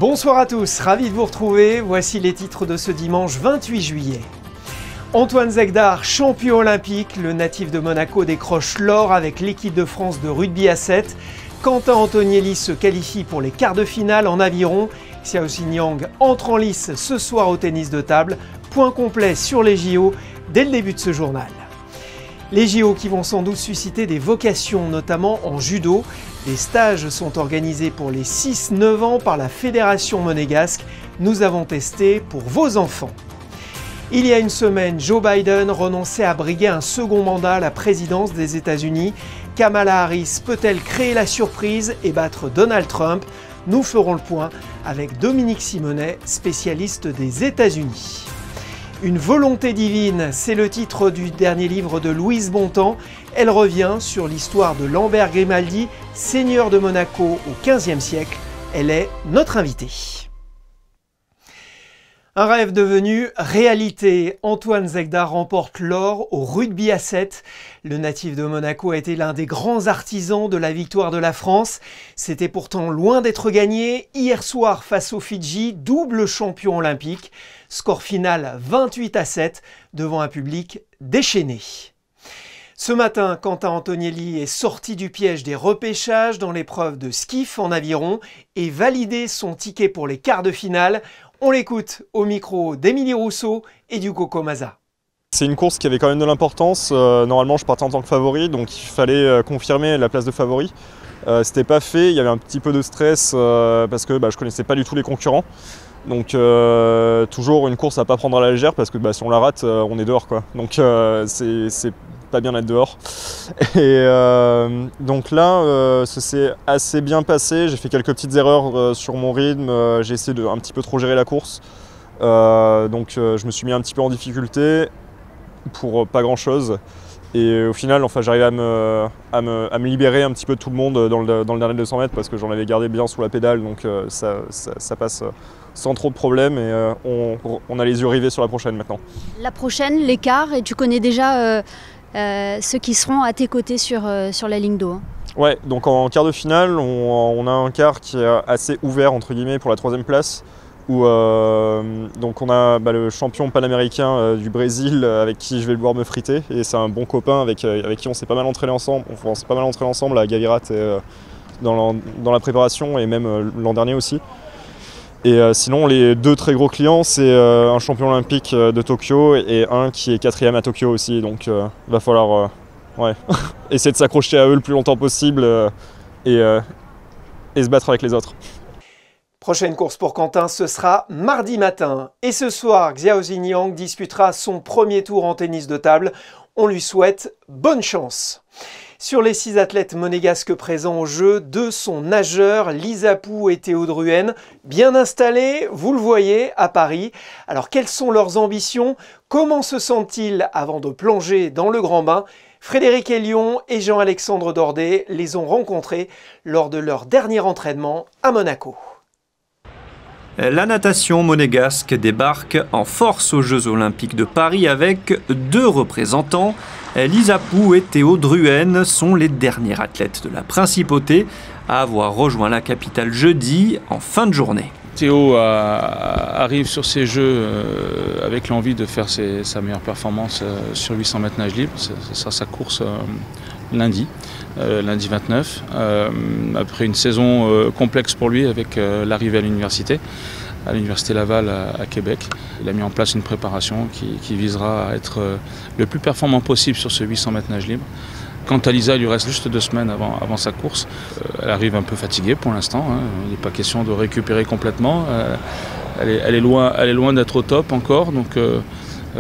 Bonsoir à tous, ravi de vous retrouver. Voici les titres de ce dimanche 28 juillet. Antoine Zegdar, champion olympique, le natif de Monaco décroche l'or avec l'équipe de France de rugby à 7. Quentin Antonielli se qualifie pour les quarts de finale en aviron. Xiao Xinjiang entre en lice ce soir au tennis de table. Point complet sur les JO dès le début de ce journal. Les JO qui vont sans doute susciter des vocations, notamment en judo. Des stages sont organisés pour les 6-9 ans par la Fédération monégasque. Nous avons testé pour vos enfants. Il y a une semaine, Joe Biden renonçait à briguer un second mandat à la présidence des États-Unis. Kamala Harris peut-elle créer la surprise et battre Donald Trump? Nous ferons le point avec Dominique Simonet, spécialiste des États-Unis. Une volonté divine, c'est le titre du dernier livre de Louise Bontemps. Elle revient sur l'histoire de Lambert Grimaldi, seigneur de Monaco au XVe siècle. Elle est notre invitée. Un rêve devenu réalité. Antoine Zegdar remporte l'or au rugby à 7. Le natif de Monaco a été l'un des grands artisans de la victoire de la France. C'était pourtant loin d'être gagné. Hier soir face aux Fidji, double champion olympique. Score final 28 à 7 devant un public déchaîné. Ce matin, Quentin Antonielli est sorti du piège des repêchages dans l'épreuve de skiff en aviron et validé son ticket pour les quarts de finale. On l'écoute au micro d'Émilie Rousseau et du Coco Maza. C'est une course qui avait quand même de l'importance. Normalement, je partais en tant que favori, donc il fallait confirmer la place de favori. C'était pas fait, il y avait un petit peu de stress parce que je connaissais pas du tout les concurrents. Donc toujours une course à pas prendre à la légère parce que si on la rate, on est dehors, quoi. Donc c'est pas bien d'être dehors. Et donc là, ça s'est assez bien passé. J'ai fait quelques petites erreurs sur mon rythme. J'ai essayé de un petit peu trop gérer la course. Donc je me suis mis un petit peu en difficulté pour pas grand chose. Et au final, j'arrivais à me libérer un petit peu de tout le monde dans le dernier 200 mètres parce que j'en avais gardé bien sous la pédale. Donc ça passe sans trop de problèmes et on a les yeux rivés sur la prochaine maintenant. La prochaine, l'écart, et tu connais déjà ceux qui seront à tes côtés sur la ligne d'eau. Ouais, donc en quart de finale, on a un quart qui est assez ouvert entre guillemets pour la 3e place. Où donc on a le champion panaméricain du Brésil avec qui je vais devoir me friter, et c'est un bon copain avec qui on s'est pas mal entraîné ensemble. On s'est pas mal entraîné ensemble à Gavirat dans la préparation et même l'an dernier aussi. Et sinon les deux très gros clients, c'est un champion olympique de Tokyo et un qui est 4e à Tokyo aussi, donc va falloir essayer de s'accrocher à eux le plus longtemps possible et se battre avec les autres. Prochaine course pour Quentin, ce sera mardi matin. Et ce soir, Xiao Xinjiang disputera son premier tour en tennis de table. On lui souhaite bonne chance. Sur les 6 athlètes monégasques présents au jeu, 2 sont nageurs, Lisa Pou et Théo Druhen. Bien installés, vous le voyez, à Paris. Alors quelles sont leurs ambitions? Comment se sentent-ils avant de plonger dans le grand bain? Frédéric Hélion et Jean-Alexandre Dordet les ont rencontrés lors de leur dernier entraînement à Monaco. La natation monégasque débarque en force aux Jeux Olympiques de Paris avec 2 représentants. Lisa Pou et Théo Druhen sont les derniers athlètes de la principauté à avoir rejoint la capitale jeudi en fin de journée. Théo arrive sur ces Jeux avec l'envie de faire sa meilleure performance sur 800 mètres nage libre. Ce sera sa course lundi 29, après une saison complexe pour lui avec l'arrivée à l'université Laval à Québec. Il a mis en place une préparation qui visera à être le plus performant possible sur ce 800 mètres nage libre. Quant à Lisa, il lui reste juste 2 semaines avant sa course. Elle arrive un peu fatiguée pour l'instant, hein. Il n'est pas question de récupérer complètement. Elle est loin d'être au top encore, donc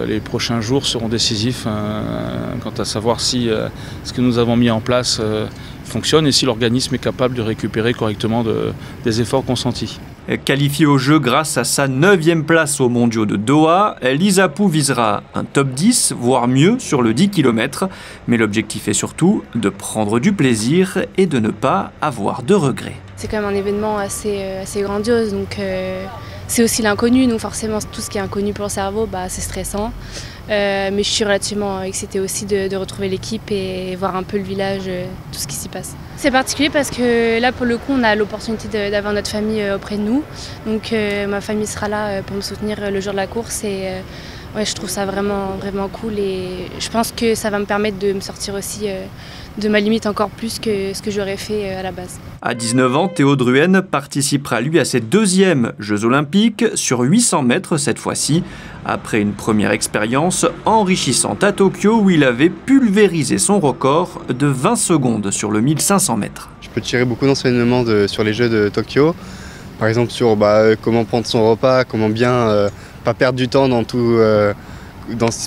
les prochains jours seront décisifs quant à savoir si ce que nous avons mis en place fonctionne et si l'organisme est capable de récupérer correctement des efforts consentis. Qualifiée au jeu grâce à sa 9e place aux mondiaux de Doha, Lisa Pou visera un top 10, voire mieux, sur le 10 km. Mais l'objectif est surtout de prendre du plaisir et de ne pas avoir de regrets. C'est quand même un événement assez grandiose, donc c'est aussi l'inconnu. Donc forcément, tout ce qui est inconnu pour le cerveau, c'est stressant. Mais je suis relativement excitée aussi de retrouver l'équipe et voir un peu le village, tout ce qui s'y passe. C'est particulier parce que là, pour le coup, on a l'opportunité d'avoir notre famille auprès de nous. Donc ma famille sera là pour me soutenir le jour de la course et ouais, je trouve ça vraiment, vraiment cool et je pense que ça va me permettre de me sortir aussi de ma limite encore plus que ce que j'aurais fait à la base. À 19 ans, Théo Druhen participera lui à ses deuxièmes Jeux Olympiques sur 800 mètres cette fois-ci, après une première expérience enrichissante à Tokyo où il avait pulvérisé son record de 20 secondes sur le 1500 mètres. Je peux tirer beaucoup d'enseignements sur les Jeux de Tokyo, par exemple sur comment prendre son repas, comment bien pas perdre du temps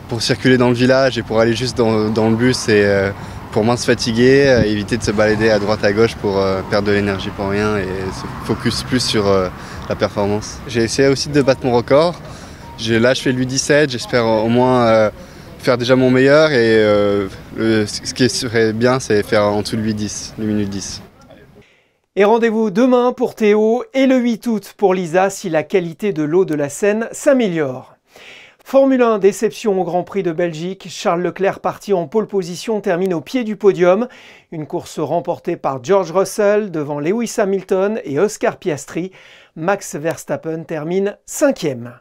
pour circuler dans le village et pour aller juste dans le bus et pour moins se fatiguer, éviter de se balader à droite à gauche pour perdre de l'énergie pour rien et se focus plus sur la performance. J'ai essayé aussi de battre mon record. Là je fais le 8-17, j'espère au moins faire déjà mon meilleur et ce qui serait bien c'est faire en dessous de 8-10, les minutes 10. Et rendez-vous demain pour Théo et le 8 août pour Lisa si la qualité de l'eau de la Seine s'améliore. Formule 1, déception au Grand Prix de Belgique. Charles Leclerc, parti en pole position, termine au pied du podium. Une course remportée par George Russell devant Lewis Hamilton et Oscar Piastri. Max Verstappen termine 5e.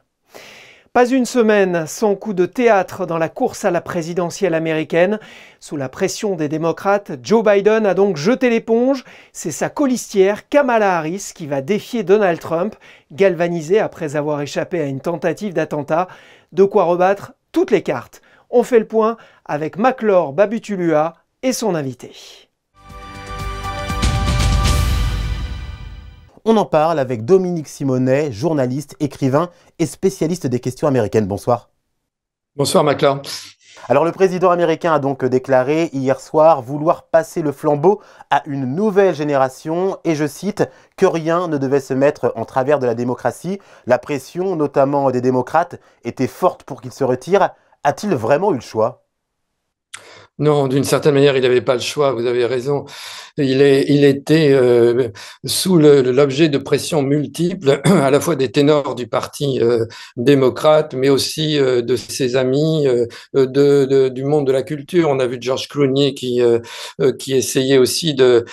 Pas une semaine sans coup de théâtre dans la course à la présidentielle américaine. Sous la pression des démocrates, Joe Biden a donc jeté l'éponge. C'est sa colistière Kamala Harris qui va défier Donald Trump, galvanisé après avoir échappé à une tentative d'attentat. De quoi rebattre toutes les cartes. On fait le point avec Maklor Babutulua et son invité. On en parle avec Dominique Simonet, journaliste, écrivain et spécialiste des questions américaines. Bonsoir. Bonsoir Maklor. Alors le président américain a donc déclaré hier soir vouloir passer le flambeau à une nouvelle génération et je cite que rien ne devait se mettre en travers de la démocratie. La pression, notamment des démocrates, était forte pour qu'il se retire. A-t-il vraiment eu le choix ? Non, d'une certaine manière, il n'avait pas le choix, vous avez raison. Il était sous l'objet de pressions multiples, à la fois des ténors du parti démocrate, mais aussi de ses amis, du monde de la culture. On a vu George Clooney qui essayait aussi de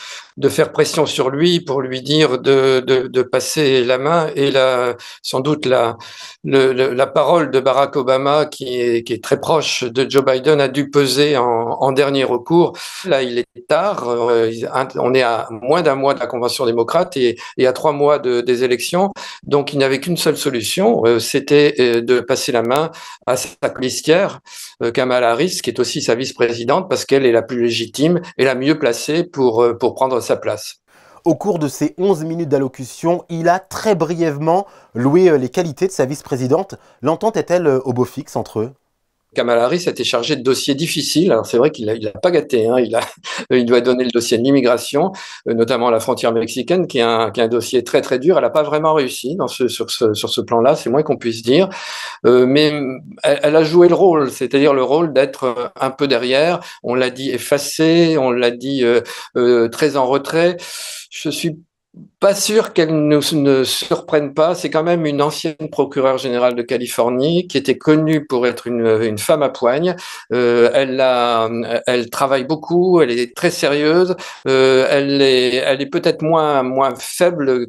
faire pression sur lui pour lui dire de passer la main. Et sans doute la parole de Barack Obama, qui est très proche de Joe Biden, a dû peser en dernier recours. Là, il est tard. On est à moins d'un mois de la convention démocrate et à 3 mois des élections. Donc, il n'y avait qu'une seule solution, c'était de passer la main à sa colistière, Kamala Harris, qui est aussi sa vice-présidente, parce qu'elle est la plus légitime et la mieux placée pour prendre sa place. Au cours de ces 11 minutes d'allocution, il a très brièvement loué les qualités de sa vice-présidente. L'entente est-elle au beau fixe entre eux ? Kamala Harris a été chargée de dossiers difficiles. Alors c'est vrai qu'il n'a pas gâté. Il doit donner le dossier de l'immigration, notamment à la frontière mexicaine, qui est un dossier très très dur. Elle n'a pas vraiment réussi sur ce plan-là, c'est moins qu'on puisse dire. Mais elle a joué le rôle, c'est-à-dire le rôle d'être un peu derrière. On l'a dit effacée, on l'a dit très en retrait. Je suis pas sûr qu'elle ne surprenne pas. C'est quand même une ancienne procureure générale de Californie qui était connue pour être une femme à poigne. Elle travaille beaucoup, elle est très sérieuse. Elle est peut-être moins faible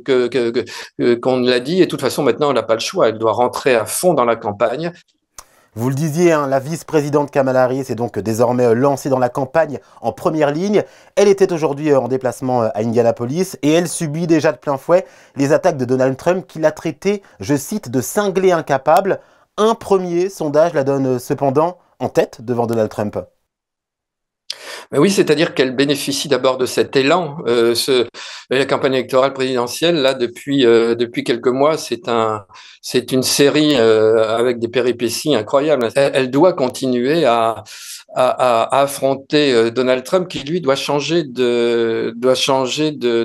qu'on l'a dit. Et de toute façon, maintenant, elle n'a pas le choix. Elle doit rentrer à fond dans la campagne. Vous le disiez, la vice-présidente Kamala Harris est donc désormais lancée dans la campagne en première ligne. Elle était aujourd'hui en déplacement à Indianapolis et elle subit déjà de plein fouet les attaques de Donald Trump qui l'a traité, je cite, de cinglé incapable. Un premier sondage la donne cependant en tête devant Donald Trump. Mais oui, c'est-à-dire qu'elle bénéficie d'abord de cet élan. La campagne électorale présidentielle, là, depuis quelques mois, c'est une série avec des péripéties incroyables. Elle doit continuer à affronter Donald Trump, qui lui doit changer de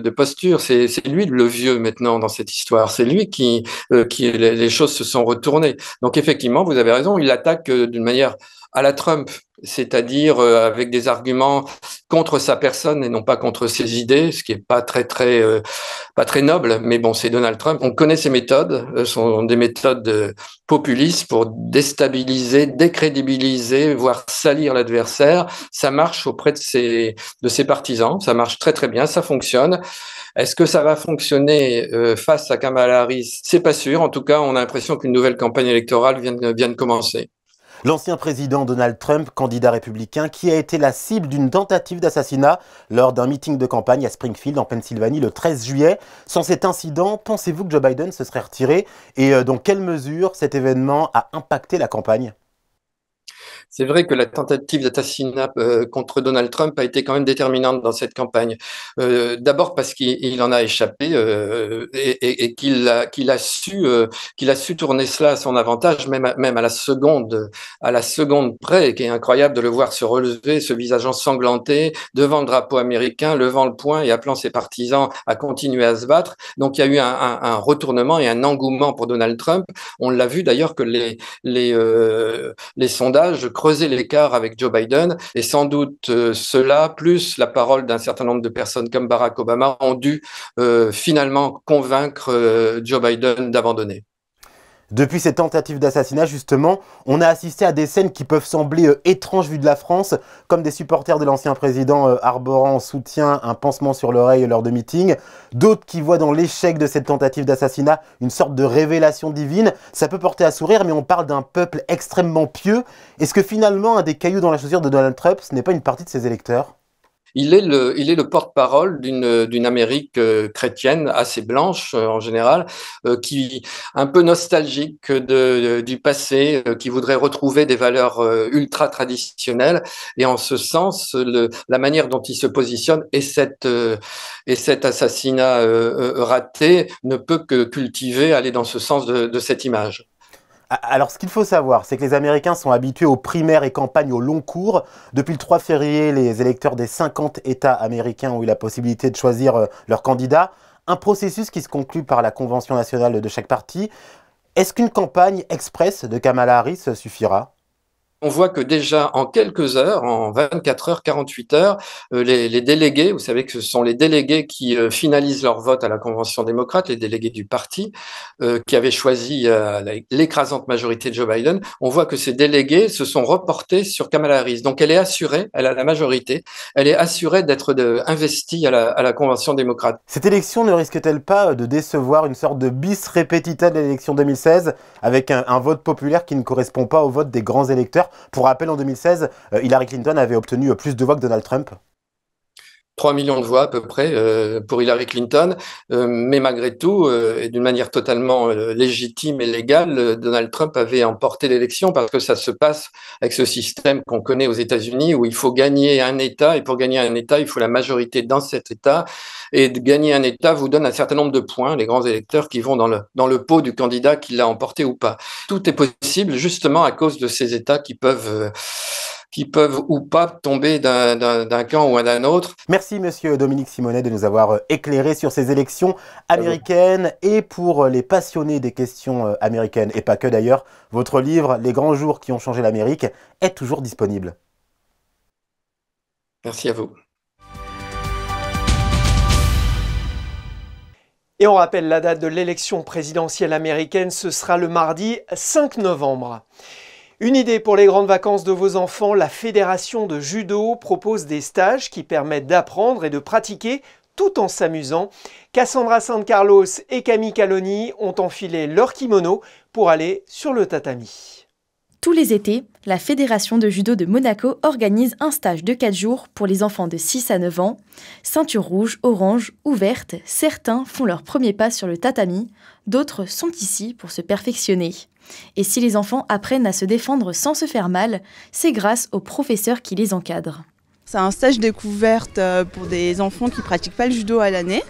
posture. C'est lui le vieux maintenant dans cette histoire. C'est lui qui les choses se sont retournées. Donc effectivement, vous avez raison, il l'attaque d'une manière à la Trump, c'est-à-dire avec des arguments contre sa personne et non pas contre ses idées, ce qui est pas très noble, mais bon, c'est Donald Trump. On connaît ses méthodes, sont des méthodes populistes pour déstabiliser, décrédibiliser, voire salir l'adversaire. Ça marche auprès de ses partisans, ça marche très très bien, ça fonctionne. Est-ce que ça va fonctionner face à Kamala Harris? C'est pas sûr. En tout cas, on a l'impression qu'une nouvelle campagne électorale vient de commencer. L'ancien président Donald Trump, candidat républicain, qui a été la cible d'une tentative d'assassinat lors d'un meeting de campagne à Springfield, en Pennsylvanie, le 13 juillet. Sans cet incident, pensez-vous que Joe Biden se serait retiré? Et dans quelle mesure cet événement a impacté la campagne? C'est vrai que la tentative d'assassinat contre Donald Trump a été quand même déterminante dans cette campagne. D'abord parce qu'il en a échappé et qu'il a su tourner cela à son avantage, même à la seconde près, qui est incroyable de le voir se relever, ce visage ensanglanté, devant le drapeau américain, levant le poing et appelant ses partisans à continuer à se battre. Donc il y a eu un retournement et un engouement pour Donald Trump. On l'a vu d'ailleurs que les sondages creuser l'écart avec Joe Biden et sans doute cela, plus la parole d'un certain nombre de personnes comme Barack Obama ont dû finalement convaincre Joe Biden d'abandonner. Depuis ces tentatives d'assassinat, justement, on a assisté à des scènes qui peuvent sembler étranges vues de la France, comme des supporters de l'ancien président arborant en soutien un pansement sur l'oreille lors de meetings, d'autres qui voient dans l'échec de cette tentative d'assassinat une sorte de révélation divine. Ça peut porter à sourire, mais on parle d'un peuple extrêmement pieux. Est-ce que finalement, un des cailloux dans la chaussure de Donald Trump, ce n'est pas une partie de ses électeurs ? Il est le porte-parole d'une Amérique chrétienne assez blanche en général, qui un peu nostalgique du passé, qui voudrait retrouver des valeurs ultra traditionnelles. Et en ce sens, la manière dont il se positionne et cet assassinat raté ne peut que cultiver, aller dans ce sens de cette image. Alors, ce qu'il faut savoir, c'est que les Américains sont habitués aux primaires et campagnes au long cours. Depuis le 3 février, les électeurs des 50 États américains ont eu la possibilité de choisir leur candidat. Un processus qui se conclut par la convention nationale de chaque parti. Est-ce qu'une campagne express de Kamala Harris suffira ? On voit que déjà en quelques heures, en 24 heures, 48 heures, les délégués, vous savez que ce sont les délégués qui finalisent leur vote à la Convention démocrate, les délégués du parti, qui avaient choisi l'écrasante majorité de Joe Biden, on voit que ces délégués se sont reportés sur Kamala Harris. Donc elle est assurée, elle a la majorité, elle est assurée d'être investie à la Convention démocrate. Cette élection ne risque-t-elle pas de décevoir une sorte de bis repetita de l'élection 2016, avec un vote populaire qui ne correspond pas au vote des grands électeurs ? Pour rappel, en 2016, Hillary Clinton avait obtenu plus de voix que Donald Trump. 3 millions de voix à peu près pour Hillary Clinton, mais malgré tout, et d'une manière totalement légitime et légale, Donald Trump avait emporté l'élection parce que ça se passe avec ce système qu'on connaît aux États-Unis où il faut gagner un État, et pour gagner un État, il faut la majorité dans cet État, et de gagner un État vous donne un certain nombre de points, les grands électeurs qui vont dans le pot du candidat qui l'a emporté ou pas. Tout est possible justement à cause de ces États qui peuvent ou pas tomber d'un camp ou d'un autre. Merci monsieur Dominique Simonet de nous avoir éclairé sur ces élections américaines. Et pour les passionnés des questions américaines, et pas que d'ailleurs, votre livre « Les grands jours qui ont changé l'Amérique » est toujours disponible. Merci à vous. Et on rappelle la date de l'élection présidentielle américaine, ce sera le mardi 5 novembre. Une idée pour les grandes vacances de vos enfants, la Fédération de judo propose des stages qui permettent d'apprendre et de pratiquer tout en s'amusant. Cassandra San Carlos et Camille Caloni ont enfilé leur kimono pour aller sur le tatami. Tous les étés, la Fédération de judo de Monaco organise un stage de 4 jours pour les enfants de 6 à 9 ans. Ceinture rouge, orange ou verte, certains font leur premier pas sur le tatami, d'autres sont ici pour se perfectionner. Et si les enfants apprennent à se défendre sans se faire mal, c'est grâce aux professeurs qui les encadrent. C'est un stage découverte pour des enfants qui ne pratiquent pas le judo à l'année.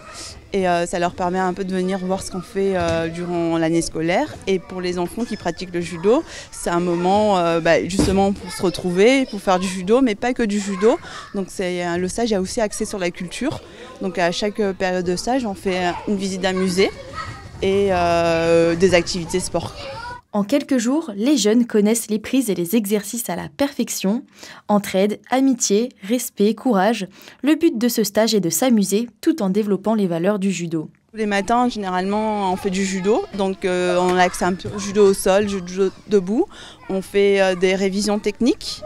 Et ça leur permet un peu de venir voir ce qu'on fait durant l'année scolaire. Et pour les enfants qui pratiquent le judo, c'est un moment justement pour se retrouver, pour faire du judo, mais pas que du judo. Donc le stage est aussi axé sur la culture. Donc à chaque période de stage, on fait une visite d'un musée et des activités sport. En quelques jours, les jeunes connaissent les prises et les exercices à la perfection. Entraide, amitié, respect, courage. Le but de ce stage est de s'amuser tout en développant les valeurs du judo. Tous les matins, généralement, on fait du judo. Donc, on a accès à un judo au sol, judo debout. On fait des révisions techniques.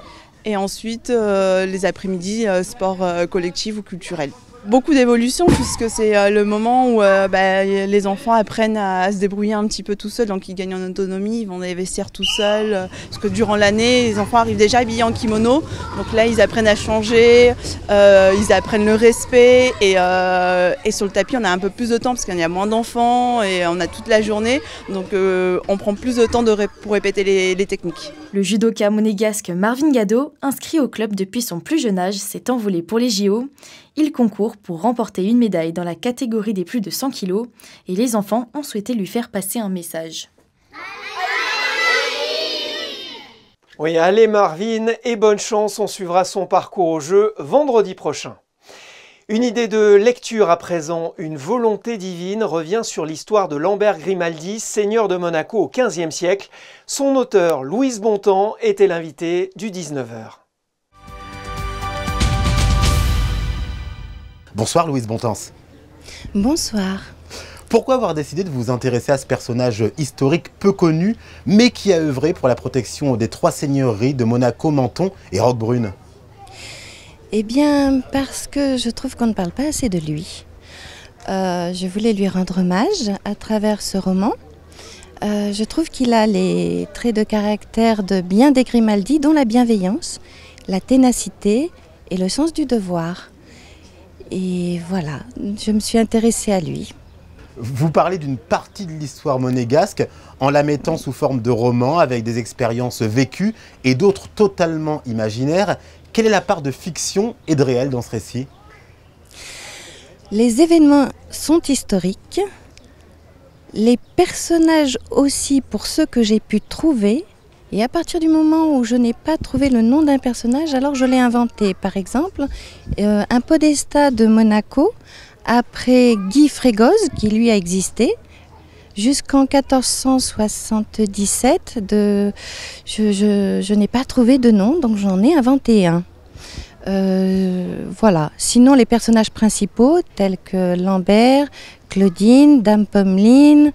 Et ensuite, les après-midi, sport collectif ou culturel. Beaucoup d'évolution puisque c'est le moment où les enfants apprennent à se débrouiller un petit peu tout seuls, donc ils gagnent en autonomie, ils vont dans les vestiaires tout seuls, parce que durant l'année, les enfants arrivent déjà habillés en kimono, donc là ils apprennent à changer, ils apprennent le respect et sur le tapis on a un peu plus de temps parce qu'il y a moins d'enfants et on a toute la journée, donc on prend plus de temps pour répéter les techniques. Le judoka monégasque Marvin Gado, inscrit au club depuis son plus jeune âge, s'est envolé pour les JO. Il concourt pour remporter une médaille dans la catégorie des plus de 100 kg et les enfants ont souhaité lui faire passer un message. Oui, allez Marvin, et bonne chance, on suivra son parcours au jeu vendredi prochain. Une idée de lecture à présent, une volonté divine revient sur l'histoire de Lambert Grimaldi, seigneur de Monaco au XVe siècle. Son auteur, Louise Bontemps, était l'invité du 19h. Bonsoir Louise Bontemps. Bonsoir. Pourquoi avoir décidé de vous intéresser à ce personnage historique peu connu, mais qui a œuvré pour la protection des 3 seigneuries de Monaco, Menton et Roquebrune? Eh bien, parce que je trouve qu'on ne parle pas assez de lui. Je voulais lui rendre hommage à travers ce roman. Je trouve qu'il a les traits de caractère de bien des Grimaldi, dont la bienveillance, la ténacité et le sens du devoir. Et voilà, je me suis intéressée à lui. Vous parlez d'une partie de l'histoire monégasque en la mettant sous forme de roman avec des expériences vécues et d'autres totalement imaginaires. Quelle est la part de fiction et de réel dans ce récit? Les événements sont historiques, les personnages aussi pour ceux que j'ai pu trouver. Et à partir du moment où je n'ai pas trouvé le nom d'un personnage, alors je l'ai inventé. Par exemple, un podestat de Monaco, après Guy Frégoz, qui lui a existé, jusqu'en 1477, je n'ai pas trouvé de nom, donc j'en ai inventé un. Voilà. Sinon, les personnages principaux, tels que Lambert, Claudine, Dame Pommeline,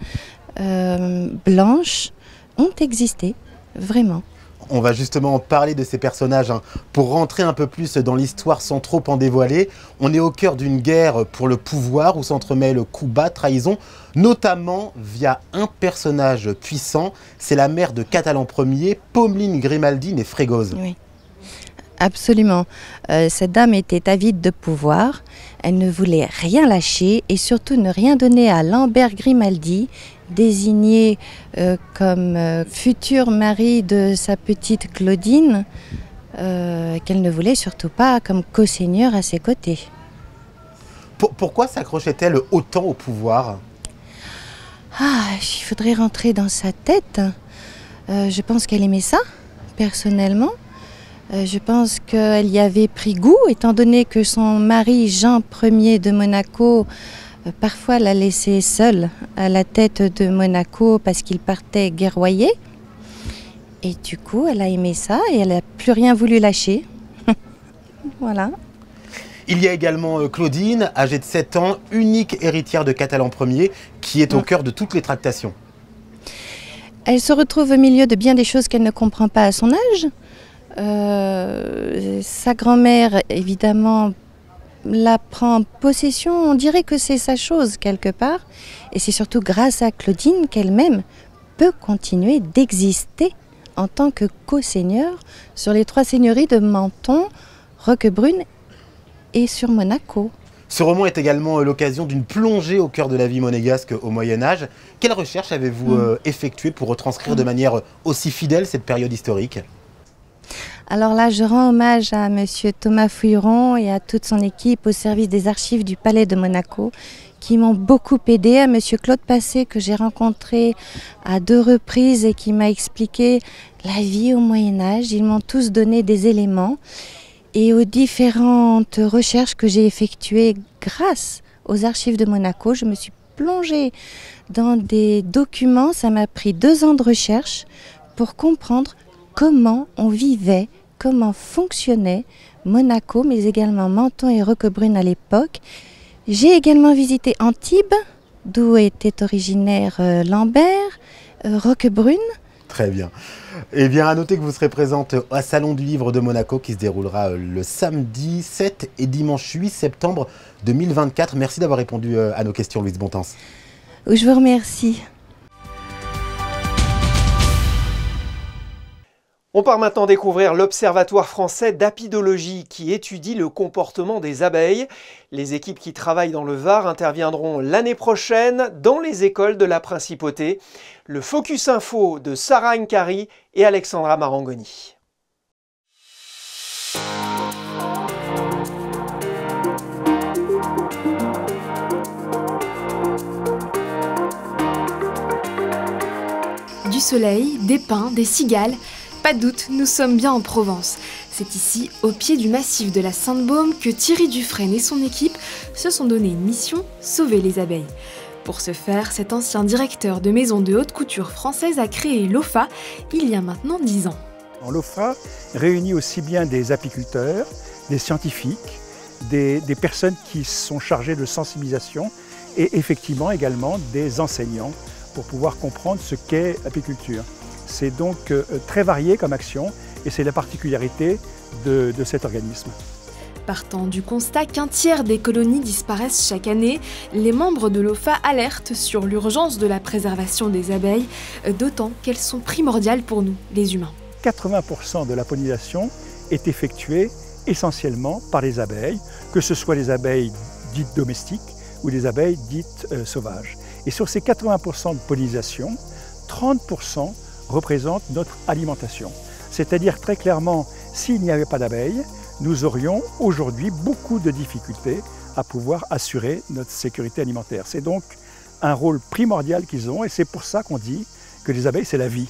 Blanche, ont existé. Vraiment. On va justement parler de ces personnages pour rentrer un peu plus dans l'histoire sans trop en dévoiler. On est au cœur d'une guerre pour le pouvoir où s'entremêlent coups bas, trahison, notamment via un personnage puissant. C'est la mère de Catalan Ier, Pommeline Grimaldi née Frégoz. Oui, absolument. Cette dame était avide de pouvoir. Elle ne voulait rien lâcher et surtout ne rien donner à Lambert Grimaldi, désigné comme futur mari de sa petite Claudine, qu'elle ne voulait surtout pas comme co-seigneur à ses côtés. Pourquoi s'accrochait-elle autant au pouvoir? Il faudrait rentrer dans sa tête. Je pense qu'elle aimait ça, personnellement. Je pense qu'elle y avait pris goût, étant donné que son mari Jean Ier de Monaco parfois l'a laissée seule à la tête de Monaco parce qu'il partait guerroyer. Et du coup, elle a aimé ça et elle n'a plus rien voulu lâcher. Voilà. Il y a également Claudine, âgée de 7 ans, unique héritière de Catalan Ier, qui est au cœur de toutes les tractations. Elle se retrouve au milieu de bien des choses qu'elle ne comprend pas à son âge. Sa grand-mère, évidemment, la prend en possession. On dirait que c'est sa chose quelque part. Et c'est surtout grâce à Claudine qu'elle-même peut continuer d'exister en tant que co-seigneur sur les 3 seigneuries de Menton, Roquebrune et sur Monaco. Ce roman est également l'occasion d'une plongée au cœur de la vie monégasque au Moyen-Âge. Quelle recherche avez-vous effectuée pour retranscrire de manière aussi fidèle cette période historique ? Alors là, je rends hommage à monsieur Thomas Fouilleron et à toute son équipe au service des archives du Palais de Monaco qui m'ont beaucoup aidé, à monsieur Claude Passé que j'ai rencontré à 2 reprises et qui m'a expliqué la vie au Moyen-Âge. Ils m'ont tous donné des éléments et aux différentes recherches que j'ai effectuées grâce aux archives de Monaco, je me suis plongée dans des documents. Ça m'a pris 2 ans de recherche pour comprendre comment on vivait, comment fonctionnait Monaco, mais également Menton et Roquebrune à l'époque. J'ai également visité Antibes, d'où était originaire Lambert, Roquebrune. Très bien. Et bien, à noter que vous serez présente au Salon du Livre de Monaco qui se déroulera le samedi 7 et dimanche 8 septembre 2024. Merci d'avoir répondu à nos questions, Louise Bontemps. Je vous remercie. On part maintenant découvrir l'Observatoire français d'apidologie qui étudie le comportement des abeilles. Les équipes qui travaillent dans le Var interviendront l'année prochaine dans les écoles de la Principauté. Le Focus Info de Sarah Nkari et Alexandra Marangoni. Du soleil, des pins, des cigales. Pas de doute, nous sommes bien en Provence. C'est ici, au pied du massif de la Sainte-Baume, que Thierry Dufresne et son équipe se sont donné une mission, sauver les abeilles. Pour ce faire, cet ancien directeur de maison de haute couture française a créé l'OFA il y a maintenant 10 ans. L'OFA réunit aussi bien des apiculteurs, des scientifiques, des personnes qui sont chargées de sensibilisation et effectivement également des enseignants pour pouvoir comprendre ce qu'est l'apiculture. C'est donc très varié comme action et c'est la particularité de cet organisme. Partant du constat qu'un tiers des colonies disparaissent chaque année, les membres de l'OFA alertent sur l'urgence de la préservation des abeilles, d'autant qu'elles sont primordiales pour nous, les humains. 80% de la pollinisation est effectuée essentiellement par les abeilles, que ce soit les abeilles dites domestiques ou les abeilles dites sauvages. Et sur ces 80% de pollinisation, 30% représentent notre alimentation. C'est-à-dire très clairement, s'il n'y avait pas d'abeilles, nous aurions aujourd'hui beaucoup de difficultés à pouvoir assurer notre sécurité alimentaire. C'est donc un rôle primordial qu'ils ont et c'est pour ça qu'on dit que les abeilles, c'est la vie.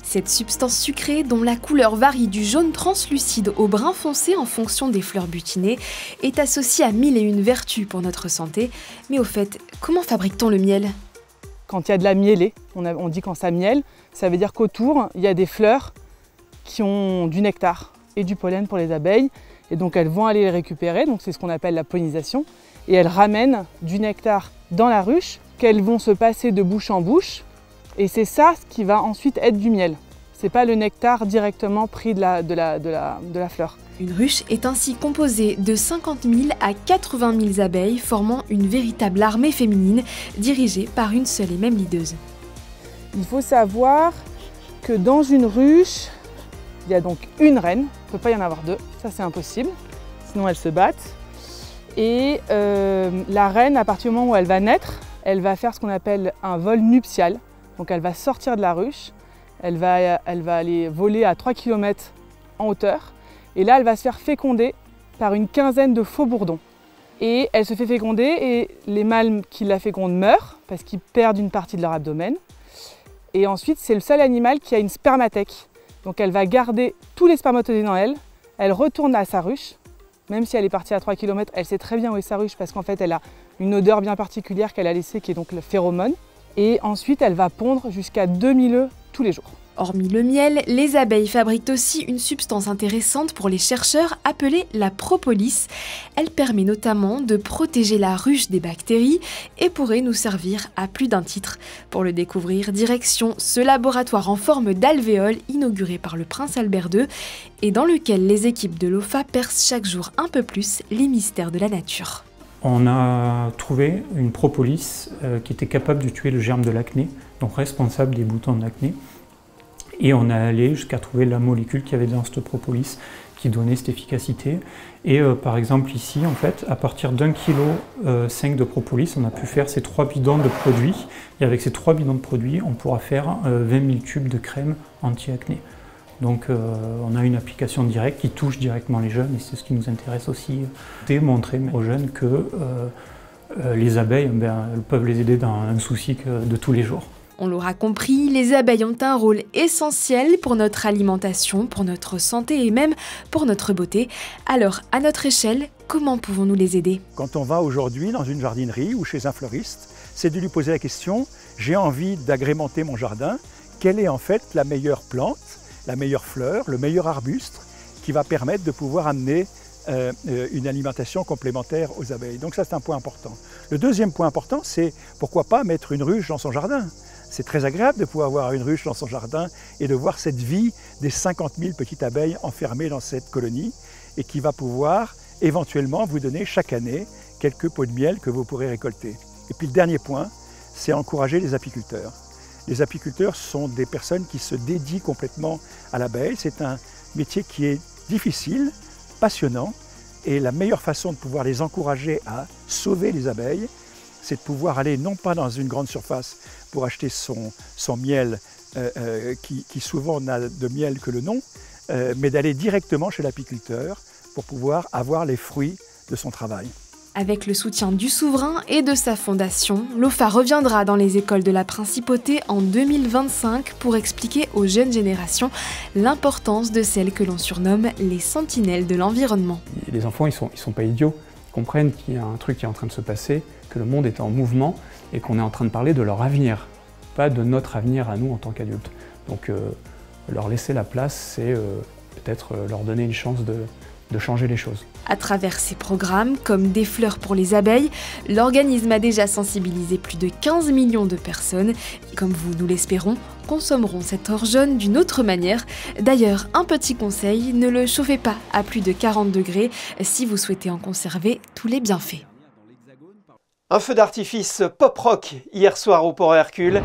Cette substance sucrée, dont la couleur varie du jaune translucide au brun foncé en fonction des fleurs butinées, est associée à 1001 vertus pour notre santé. Mais au fait, comment fabrique-t-on le miel ? Quand il y a de la miellée, on dit quand ça mielle, ça veut dire qu'autour, il y a des fleurs qui ont du nectar et du pollen pour les abeilles. Et donc elles vont aller les récupérer, donc c'est ce qu'on appelle la pollinisation. Et elles ramènent du nectar dans la ruche, qu'elles vont se passer de bouche en bouche. Et c'est ça ce qui va ensuite être du miel. C'est pas le nectar directement pris de la fleur. Une ruche est ainsi composée de 50 000 à 80 000 abeilles formant une véritable armée féminine dirigée par une seule et même leaduse. Il faut savoir que dans une ruche, il y a donc une reine, il ne peut pas y en avoir deux, ça c'est impossible, sinon elles se battent. Et la reine, à partir du moment où elle va naître, elle va faire ce qu'on appelle un vol nuptial. Donc elle va sortir de la ruche, elle va aller voler à 3 km en hauteur. Et là, elle va se faire féconder par une quinzaine de faux bourdons. Et elle se fait féconder et les mâles qui la fécondent meurent parce qu'ils perdent une partie de leur abdomen. Et ensuite, c'est le seul animal qui a une spermathèque. Donc elle va garder tous les spermatozoïdes en elle, elle retourne à sa ruche. Même si elle est partie à 3 km, elle sait très bien où est sa ruche parce qu'en fait, elle a une odeur bien particulière qu'elle a laissée qui est donc le phéromone. Et ensuite, elle va pondre jusqu'à 2000 œufs tous les jours. Hormis le miel, les abeilles fabriquent aussi une substance intéressante pour les chercheurs appelée la propolis. Elle permet notamment de protéger la ruche des bactéries et pourrait nous servir à plus d'un titre. Pour le découvrir, direction ce laboratoire en forme d'alvéole inauguré par le prince Albert II et dans lequel les équipes de l'OFA percent chaque jour un peu plus les mystères de la nature. On a trouvé une propolis qui était capable de tuer le germe de l'acné, donc responsable des boutons d'acné. Et on est allé jusqu'à trouver la molécule qu'il y avait dans cette propolis qui donnait cette efficacité. Et par exemple ici, en fait, à partir d'1,5 kg de propolis, on a pu faire ces 3 bidons de produits. Et avec ces 3 bidons de produits, on pourra faire 20 000 tubes de crème anti-acné. Donc on a une application directe qui touche directement les jeunes et c'est ce qui nous intéresse aussi, c'est montrer aux jeunes que les abeilles elles peuvent les aider dans un souci de tous les jours. On l'aura compris, les abeilles ont un rôle essentiel pour notre alimentation, pour notre santé et même pour notre beauté. Alors, à notre échelle, comment pouvons-nous les aider ? Quand on va aujourd'hui dans une jardinerie ou chez un fleuriste, c'est de lui poser la question, j'ai envie d'agrémenter mon jardin, quelle est en fait la meilleure plante, la meilleure fleur, le meilleur arbuste qui va permettre de pouvoir amener une alimentation complémentaire aux abeilles. Donc ça, c'est un point important. Le deuxième point important, c'est pourquoi pas mettre une ruche dans son jardin. C'est très agréable de pouvoir avoir une ruche dans son jardin et de voir cette vie des 50 000 petites abeilles enfermées dans cette colonie et qui va pouvoir éventuellement vous donner chaque année quelques pots de miel que vous pourrez récolter. Et puis le dernier point, c'est encourager les apiculteurs. Les apiculteurs sont des personnes qui se dédient complètement à l'abeille. C'est un métier qui est difficile, passionnant, et la meilleure façon de pouvoir les encourager à sauver les abeilles, c'est de pouvoir aller non pas dans une grande surface pour acheter son miel, qui souvent n'a de miel que le nom, mais d'aller directement chez l'apiculteur pour pouvoir avoir les fruits de son travail. Avec le soutien du souverain et de sa fondation, l'OFA reviendra dans les écoles de la Principauté en 2025 pour expliquer aux jeunes générations l'importance de celles que l'on surnomme les sentinelles de l'environnement. Les enfants, ils sont pas idiots, ils comprennent qu'il y a un truc qui est en train de se passer, que le monde est en mouvement et qu'on est en train de parler de leur avenir, pas de notre avenir à nous en tant qu'adultes. Donc leur laisser la place, c'est peut-être leur donner une chance de changer les choses. À travers ces programmes, comme Des fleurs pour les abeilles, l'organisme a déjà sensibilisé plus de 15 millions de personnes qui, comme vous, nous l'espérons, consommeront cette or jaune d'une autre manière. D'ailleurs, un petit conseil, ne le chauffez pas à plus de 40 degrés si vous souhaitez en conserver tous les bienfaits. Un feu d'artifice pop-rock hier soir au Port Hercule.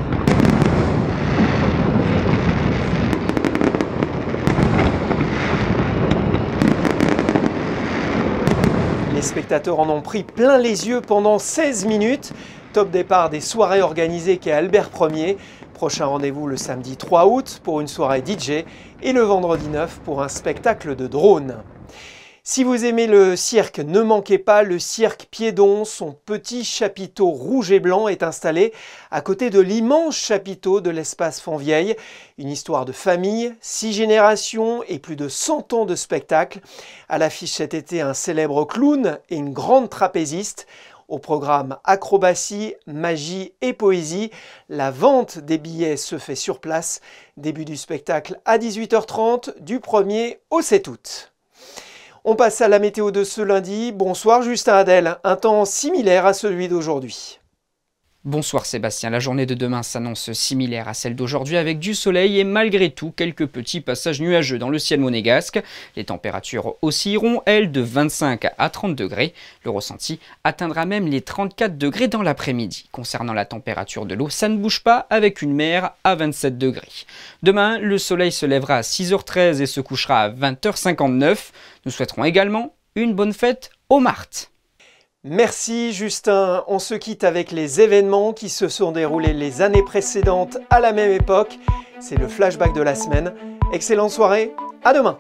Les spectateurs en ont pris plein les yeux pendant 16 minutes. Top départ des soirées organisées qu'est Albert Ier. Prochain rendez-vous le samedi 3 août pour une soirée DJ et le vendredi 9 pour un spectacle de drone. Si vous aimez le cirque, ne manquez pas le cirque Piédon. Son petit chapiteau rouge et blanc est installé à côté de l'immense chapiteau de l'espace Fontvieille. Une histoire de famille, 6 générations et plus de 100 ans de spectacle. À l'affiche cet été, un célèbre clown et une grande trapéziste. Au programme acrobatie, magie et poésie. La vente des billets se fait sur place. Début du spectacle à 18h30 du 1er au 7 août. On passe à la météo de ce lundi. Bonsoir Justin Adel, un temps similaire à celui d'aujourd'hui. Bonsoir Sébastien, la journée de demain s'annonce similaire à celle d'aujourd'hui avec du soleil et malgré tout quelques petits passages nuageux dans le ciel monégasque. Les températures oscilleront, elles, de 25 à 30 degrés. Le ressenti atteindra même les 34 degrés dans l'après-midi. Concernant la température de l'eau, ça ne bouge pas avec une mer à 27 degrés. Demain, le soleil se lèvera à 6h13 et se couchera à 20h59. Nous souhaiterons également une bonne fête aux Martes. Merci Justin, on se quitte avec les événements qui se sont déroulés les années précédentes à la même époque. C'est le flashback de la semaine. Excellente soirée, à demain.